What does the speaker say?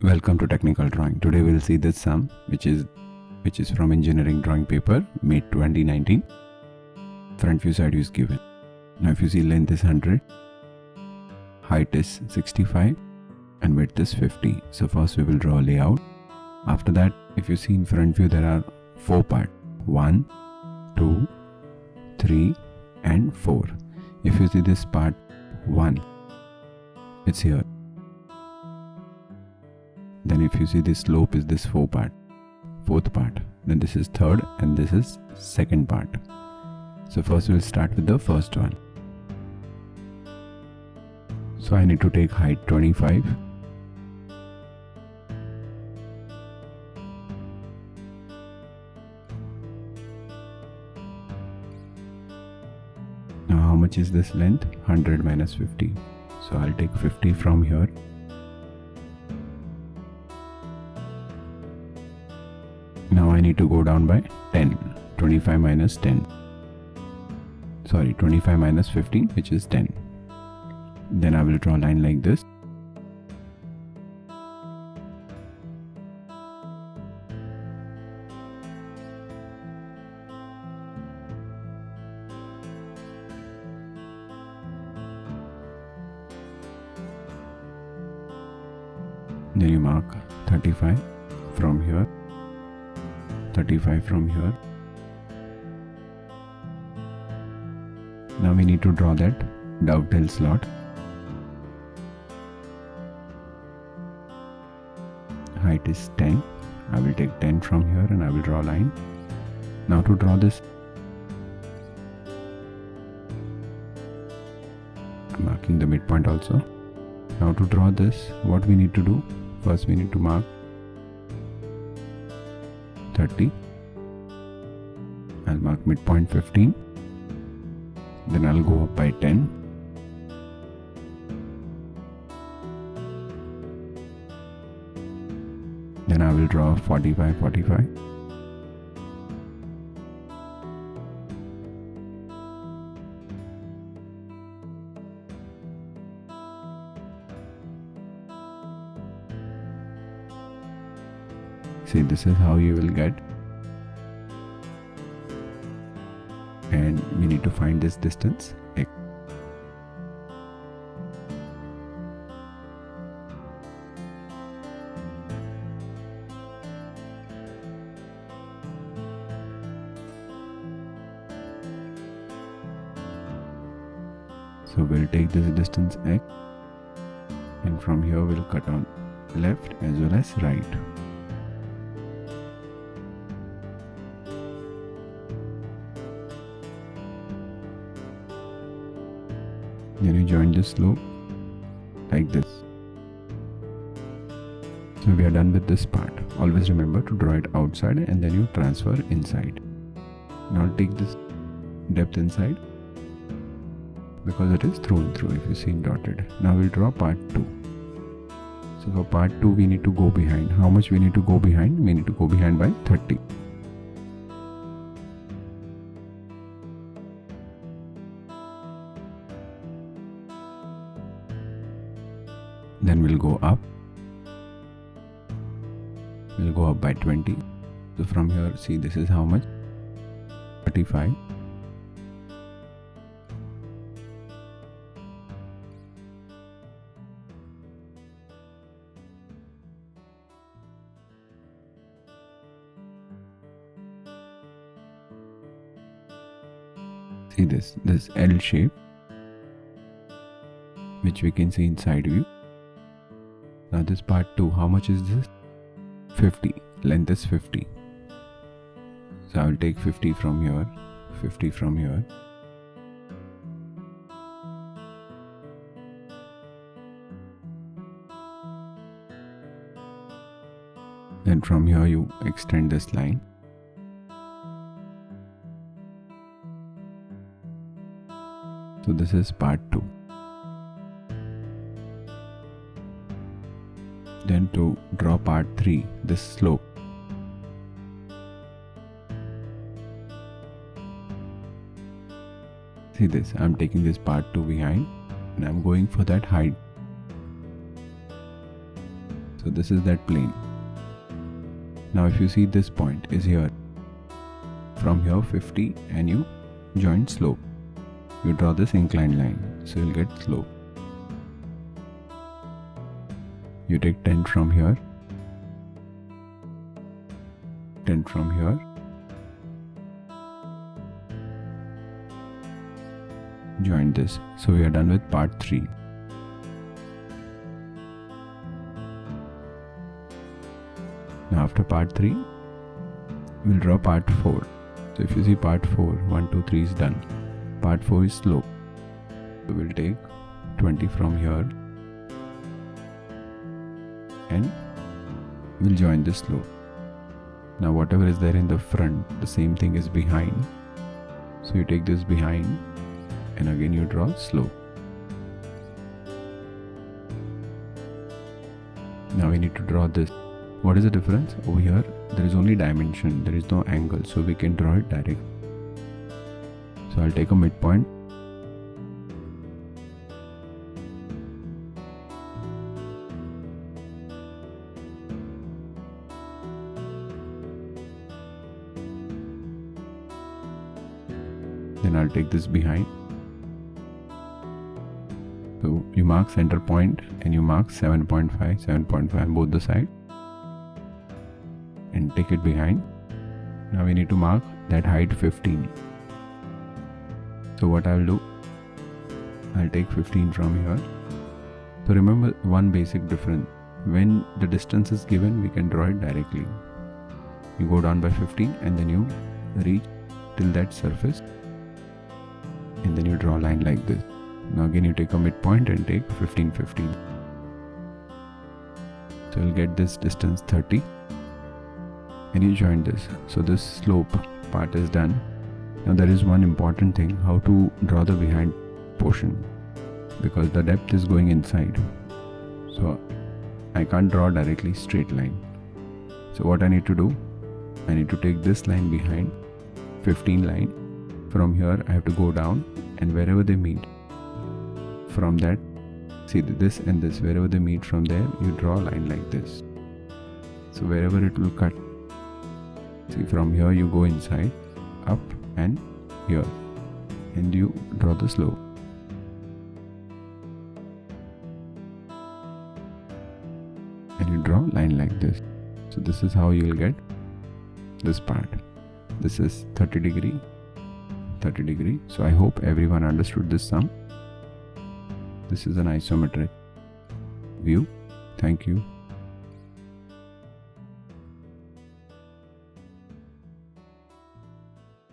Welcome to Technical Drawing. Today we'll see this sum which is from engineering drawing paper made 2019. Front view side view is given. Now if you see, length is 100, height is 65 and width is 50. So first we will draw a layout. After that, if you see in front view, there are 4 parts: 1, 2, 3 and 4. If you see this part 1, it's here. Then if you see this slope is this 4th part, then this is 3rd and this is 2nd part. So first we'll start with the first one. So I need to take height 25. Now how much is this length? 100 minus 50. So I'll take 50 from here. Now I need to go down by 10. 25 minus 10. Sorry, 25 minus 15, which is 10. Then I will draw a line like this. Then you mark 35 from here. 35 from here. Now we need to draw that dovetail slot. Height is 10. I will take 10 from here and I will draw a line. Now to draw this, I'm marking the midpoint also. Now to draw this, what we need to do? First we need to mark 30. I'll mark midpoint 15. Then I'll go up by 10. Then I will draw 45, 45. See, this is how you will get. And we need to find this distance x. So we'll take this distance x, and from here we'll cut on left as well as right. Then you join this slope like this. So we are done with this part. Always remember to draw it outside and then you transfer inside. Now take this depth inside because it is through and through, if you see dotted. Now we'll draw part 2. So for part 2 we need to go behind. How much we need to go behind? We need to go behind by 30. Then we'll go up. We'll go up by 20. So from here, see, this is how much? 35. See this L shape, which we can see inside view. Now this part 2, how much is this? 50. Length is 50. So I will take 50 from here, 50 from here. Then from here you extend this line. So this is part 2. Then to draw part 3, this slope. See this, I'm taking this part 2 behind and I'm going for that height. So this is that plane. Now if you see this point is here. From here 50 and you join slope. You draw this inclined line, so you'll get slope. You take 10 from here, 10 from here, join this. So we are done with part 3. Now after part 3, we'll draw part 4. So if you see part 4, 1, 2, 3 is done. Part 4 is slope. So we'll take 20 from here and we'll join this slope. Now whatever is there in the front, the same thing is behind. So you take this behind and again you draw slope. Now we need to draw this. What is the difference? Over here there is only dimension, there is no angle, so we can draw it direct. So I'll take a midpoint. Then I'll take this behind. So you mark center point and you mark 7.5, 7.5 on both the sides and take it behind. Now we need to mark that height 15. So what I'll do, I'll take 15 from here. So remember one basic difference. When the distance is given, we can draw it directly. You go down by 15 and then you reach till that surface and then you draw a line like this. Now again you take a midpoint and take 15, 15. So you'll get this distance 30 and you join this. So this slope part is done. Now there is one important thing, how to draw the behind portion, because the depth is going inside. So I can't draw directly straight line. So what I need to do, I need to take this line behind, 15 line. From here I have to go down and wherever they meet, from that, see this and this, wherever they meet from there, you draw a line like this. So wherever it will cut, see from here you go inside, up and here, and you draw the slope. And you draw a line like this. So this is how you will get this part. This is 30 degree, 30 degree. So I hope everyone understood this sum. This is an isometric view. Thank you.